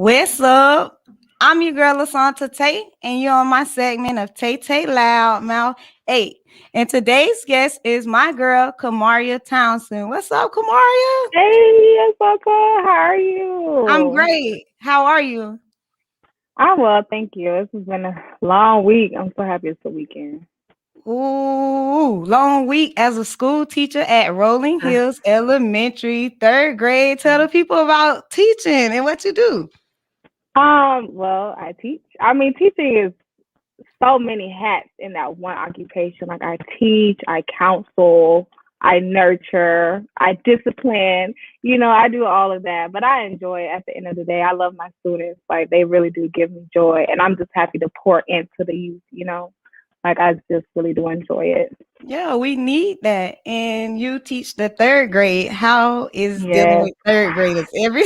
What's up? I'm your girl Lasanta Tate, and you're on my segment of Tay Tay Loud Mouth 8. And today's guest is my girl Kamaria Townsend. What's up, Kamaria? Hey, Asaka, how are I'm you? great. How are you? I'm well, thank you. This has been a long week. I'm so happy it's the weekend. Ooh, long week as a school teacher at Rolling Hills Elementary, third grade. Tell the people about teaching and what you do. Well, I teach. I mean, teaching is so many hats in that one occupation. Like I teach, I counsel, I nurture, I discipline. I do all of that, but I enjoy it at the end of the day. I love my students. Like they really do give me joy, and I'm just happy to pour into the youth. Like I just really do enjoy it. Yeah, we need that. And you teach the third grade. How is dealing Yes. with third graders every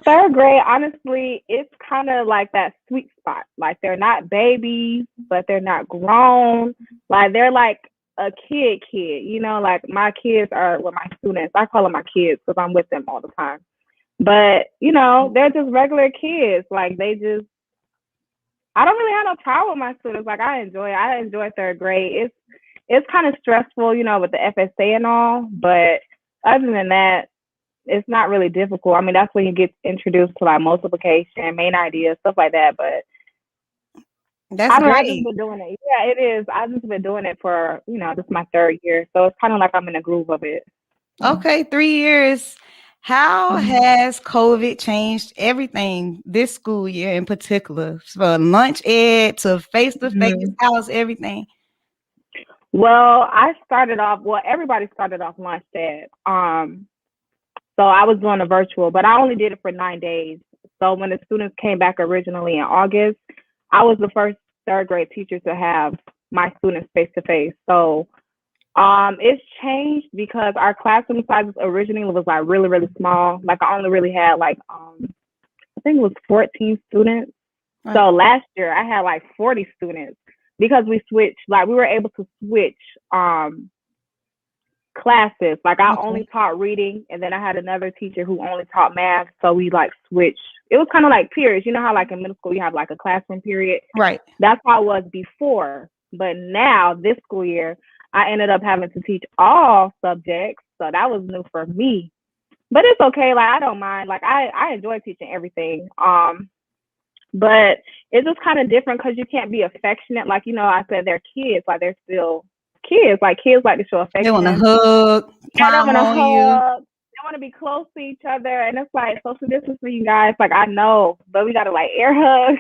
Third grade, honestly, it's kind of like that sweet spot. Like they're not babies, but they're not grown. Like they're like a kid. Like my kids are well, my students. I call them my kids because I'm with them all the time. But they're just regular kids. Like they just, I don't really have no problem with my students. Like I enjoy it. I enjoy third grade. It's kind of stressful, with the FSA and all. But other than that, it's not really difficult. I mean, that's when you get introduced to like multiplication, main ideas, stuff like that. But That's I don't know. I've just great. been doing it. Yeah, it is. I've just been doing it for this is my third year, so it's kind of like I'm in a groove of it. Okay, 3 years. How has COVID changed everything this school year in particular? From lunch ed to face to face, Mhm. how's everything? Well, I started off. Well, everybody started off lunch ed. So I was doing a virtual, but I only did it for 9 days. So when the students came back originally in August, I was the first third grade teacher to have my students face to face. So it's changed because our classroom sizes originally was like really, really small. Like I only really had like I think it was 14 students. Right. So last year I had like 40 students because we switched, like we were able to switch classes. Like I only Okay. taught reading and then I had another teacher who only taught math. So we like switched. It was kind of like periods. You know how like in middle school you have like a classroom period? Right. That's how it was before. But now this school year I ended up having to teach all subjects. So that was new for me. But it's okay. Like I don't mind. Like I enjoy teaching everything. But it's just kind of different because you can't be affectionate. Like, I said they're kids, like they're still kids. Like kids like to show They want to affection. hug, Yeah, they climb want to on you. hug. They want to be close to each other. And it's like social distancing, you guys. Like, I know, but we got to like air hug.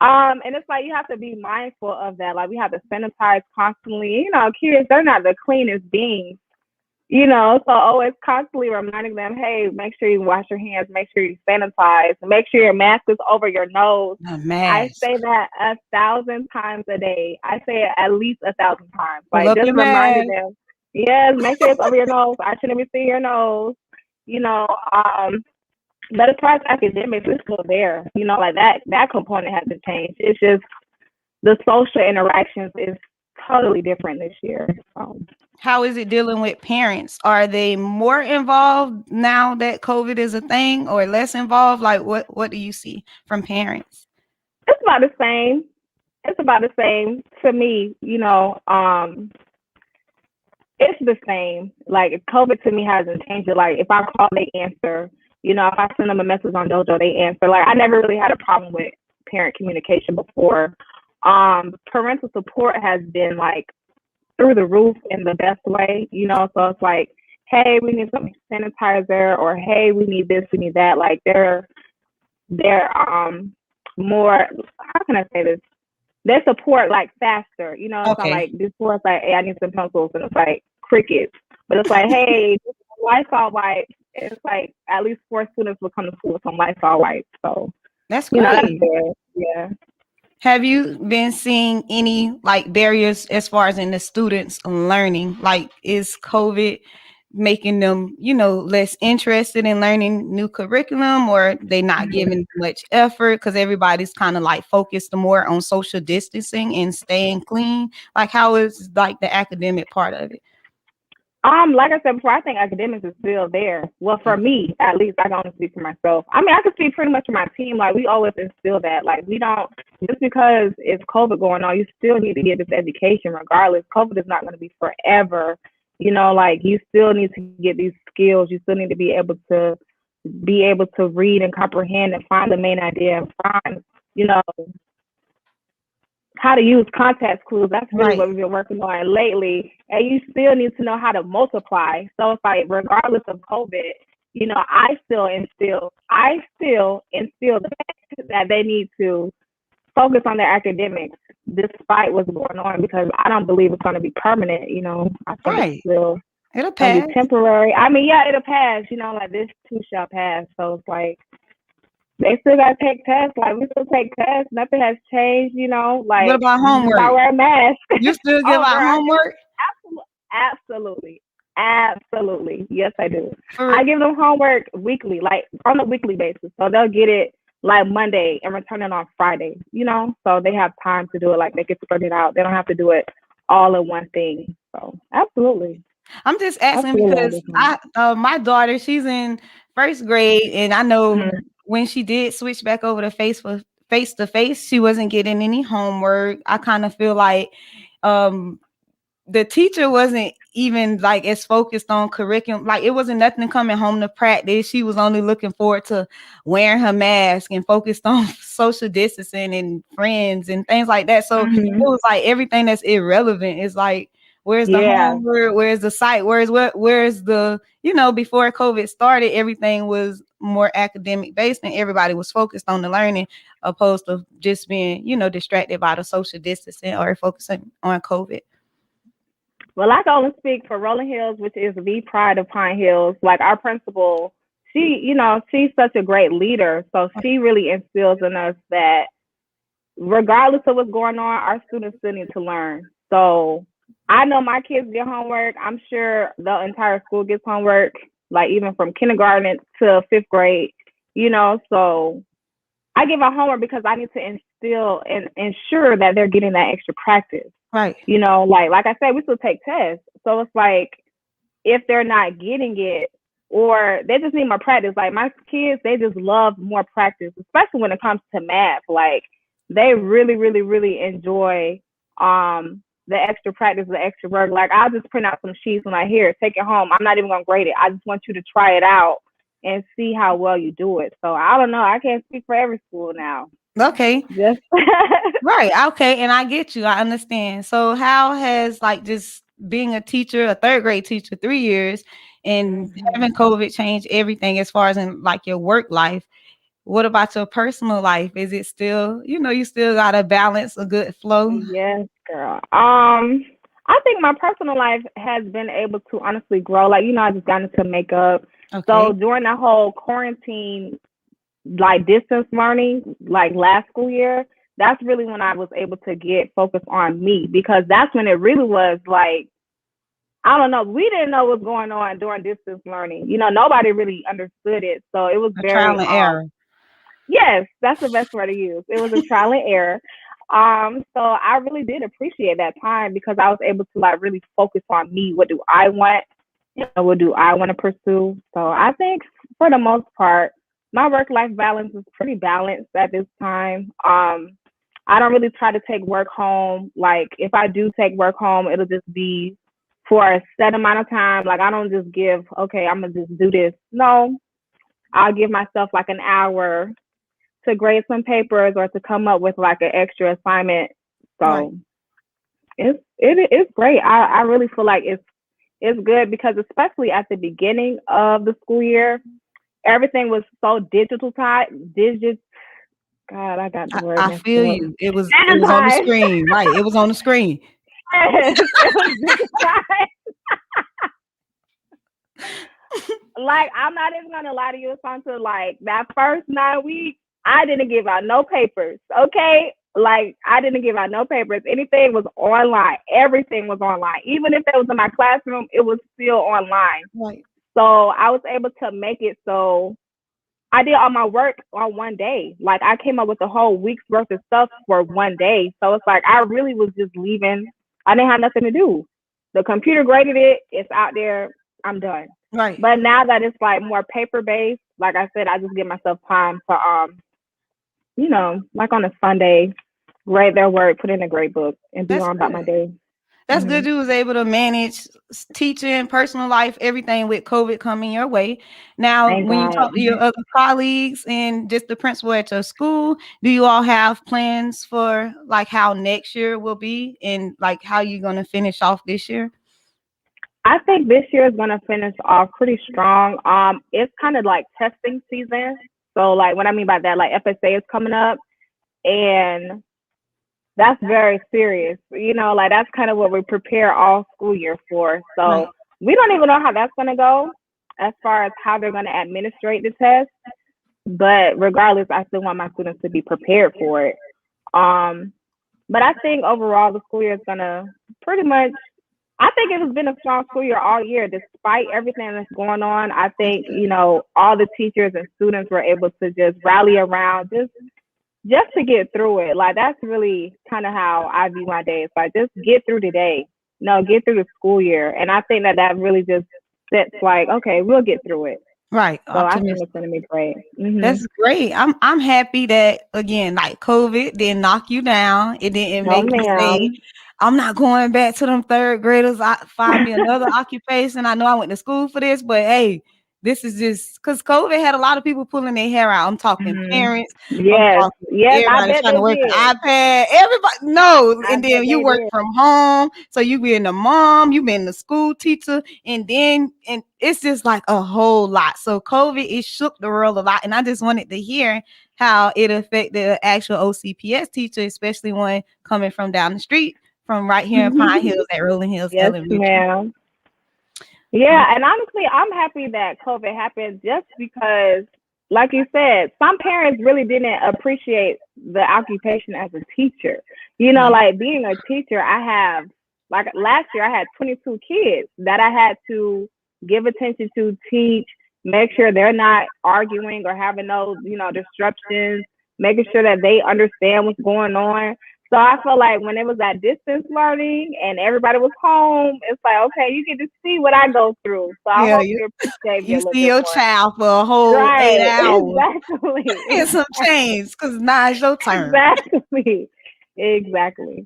And it's like you have to be mindful of that. Like, we have to sanitize constantly. Kids, they're not the cleanest beings. So always constantly reminding them, hey, make sure you wash your hands, make sure you sanitize, make sure your mask is over your nose. A I say mask. that 1,000 times a day. I say it at least 1,000 times. Pull Like up just your reminding mask. them, yes, make sure it's over your nose. I shouldn't be seeing your nose. You know, um, but as far as academics, it's still there. Like that component hasn't changed. It's just the social interactions is totally different this year. How is it dealing with parents? Are they more involved now that COVID is a thing or less involved? Like what do you see from parents? It's about the same. It's about the same to me. It's the same. Like COVID to me hasn't changed it. Like if I call, they answer. If I send them a message on Dojo, they answer. Like I never really had a problem with parent communication before. Parental support has been like through the roof in the best way. So it's like, hey, we need some sanitizer, or hey, we need this, we need that. Like they're more, how can I say this? They support like faster. It's not Okay. like before it's like, hey, I need some pencils, and it's like crickets. But it's like, hey, this is Lysol wipes. It's like at least 4 students will come to school with some Lysol wipes. So That's that's great. good. Yeah. Have you been seeing any like barriers as far as in the students learning? Like is COVID making them, less interested in learning new curriculum or they not Mhm. giving much effort because everybody's kind of like focused more on social distancing and staying clean? Like how is like the academic part of it? Like I said before, I think academics is still there. Well, for me, at least, I can only speak for myself. I mean, I can speak pretty much for my team. Like, we always instill that. Like, we don't, just because it's COVID going on, you still need to get this education regardless. COVID is not going to be forever. You know, like, you still need to get these skills. You still need to be able to read and comprehend and find the main idea and find, you know, how to use context clues. That's really Right. what we've been working on lately. And you still need to know how to multiply. So it's like, regardless of COVID, you know, I still instill that they need to focus on their academics despite what's going on, because I don't believe it's going to be permanent. You know, I think it's Right. still It'll going to pass. be temporary. I mean, yeah, it'll pass. You know, like, this too shall pass. So it's like, they still gotta take tests. Like, we still take tests. Nothing has changed, you know. What Like, about you just gotta homework? wear a mask. You still give Oh, out girl, I give homework? absolutely, absolutely. Yes, I do. For I give them homework weekly, like on a weekly basis. So they'll get it like Monday and return it on Friday. You know, so they have time to do it. Like, they get spread it out. They don't have to do it all in one thing. So absolutely, I'm just asking absolutely because understand. my daughter, she's in first grade, and I know Mm-hmm. when she did switch back over to face to face, she wasn't getting any homework. I kind of feel like um the teacher wasn't even like as focused on curriculum. Like, it wasn't nothing coming home to practice. She was only looking forward to wearing her mask and focused on social distancing and friends and things like that. So it Mm-hmm. was like everything that's irrelevant is like, where's the Yeah. homework? Where's the site? Where's the, before COVID started, everything was more academic based and everybody was focused on the learning opposed to just being, distracted by the social distancing or focusing on COVID. Well, I can only speak for Rolling Hills, which is the pride of Pine Hills. Like, our principal, she's such a great leader. So she really instills in us that regardless of what's going on, our students still need to learn. So I know my kids get homework. I'm sure the entire school gets homework, like, even from kindergarten to fifth grade, So I give out homework because I need to instill and ensure that they're getting that extra practice. Right. Like I said, we still take tests. So it's like, if they're not getting it, or they just need more practice. Like, my kids, they just love more practice, especially when it comes to math. Like, they really, really, really enjoy the extra practice, the extra work. Like, I'll just print out some sheets when I hear it, take it home. I'm not even gonna grade it. I just want you to try it out and see how well you do it. So I don't know. I can't speak for every school now. Okay. Just Right. Okay. And I get you. I understand. So how has like just being a teacher, a third grade teacher, 3 years, and having COVID changed everything as far as in like your work life? What about your personal life? Is it still, you still gotta balance a good flow? Yes, girl. I think my personal life has been able to honestly grow. Like, I just got into makeup. So Okay. during the whole quarantine, like, distance learning, like, last school year, that's really when I was able to get focused on me, because that's when it really was like, I don't know, we didn't know what's going on during distance learning. Nobody really understood it. So it was A very trial and error. yes, that's the best word to use. It was a trial and error. So I really did appreciate that time because I was able to, like, really focus on me. What do I want? What do I want to pursue? So I think for the most part, my work life balance is pretty balanced at this time. I don't really try to take work home. Like, if I do take work home, it'll just be for a set amount of time. Like, I don't just give, okay, I'm gonna just do this. No, I'll give myself like an hour to grade some papers or to come up with like an extra assignment. Right. So it's great. I really feel like it's good because, especially at the beginning of the school year, everything was so God, I got the word I messed feel up. you. It was on the Digitized. screen. Right. It was on the screen. Yes, it was digitized. Like, I'm not even gonna lie to you, Santa. Like, that first 9 weeks, I didn't give out no papers. Okay, like, I didn't give out no papers. Anything was online. Everything was online. Even if it was in my classroom, it was still online. Right. So I was able to make it so I did all my work on one day. Like, I came up with a whole week's worth of stuff for one day. So it's like I really was just leaving. I didn't have nothing to do. The computer graded it. It's out there. I'm done. Right. But now that it's like more paper based, like I said, I just give myself time to like on a Sunday, grade their work, put in a grade book, and be That's on about good. my day. That's good. Hmm. You was able to manage teaching, personal life, everything with COVID coming your way. Now, Thank when you God. talk to your other colleagues and just the principal at your school, do you all have plans for like how next year will be and like how you're gonna finish off this year? I think this year is gonna finish off pretty strong. It's kind of like testing season. So like what I mean by that, like FSA is coming up, and that's very serious. Like that's kind of what we prepare all school year for. So Right. we don't even know how that's gonna go as far as how they're gonna administrate the test. But regardless, I still want my students to be prepared for it. Um, but I think overall the school year is gonna pretty much. I think it has been a strong school year all year, despite everything that's going on. I think all the teachers and students were able to just rally around, just to get through it. Like that's really kind of how I view my days. Like just get through the day, get through the school year, and I think that really just sets like, okay, we'll get through it. Right. So I think Optimistic. it's gonna be great. Hmm. That's great. I'm happy that again, like COVID didn't knock you down. It didn't No, make you say, ma'am. I'm not going back to them third graders. I find me another occupation. I know I went to school for this, but hey, this is just because COVID had a lot of people pulling their hair out. I'm talking Hmm. parents. I'm Yes, talking yes, I everybody bet trying they to work an did. iPad. Everybody, no. I And then bet you they work did. from home. So you being a mom, you being the school teacher, and it's just like a whole lot. So COVID, it shook the world a lot. And I just wanted to hear how it affected the actual OCPS teacher, especially one coming from down the street from right here in Pine Hills at Rolling Hills Yes, Elementary. ma'am. Yeah, and honestly, I'm happy that COVID happened just because, like you said, some parents really didn't appreciate the occupation as a teacher. Right. Like being a teacher, like last year, I had 22 kids that I had to give attention to, teach, make sure they're not arguing or having no, disruptions, making sure that they understand what's going on. So I feel like when it was that distance learning and everybody was home, it's like, okay, you get to see what I go through. So I Yeah, hope you, you appreciate me you a little see bit your more. child for a whole eight Right. hours Exactly. and some change because now it's your turn. Exactly. Exactly.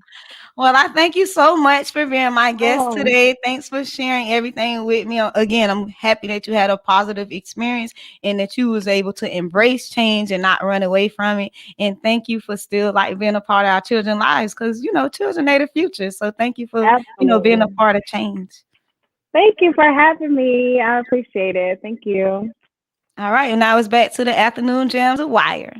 Well, I thank you so much for being my guest Oh, today. Thanks for sharing everything with me. Again, I'm happy that you had a positive experience and that you was able to embrace change and not run away from it. And thank you for still like being a part of our children's lives because children are the future. So thank you for being a absolutely. part of change. Thank you for having me. I appreciate it. Thank you. All right, and now it's back to the afternoon jams of Wire.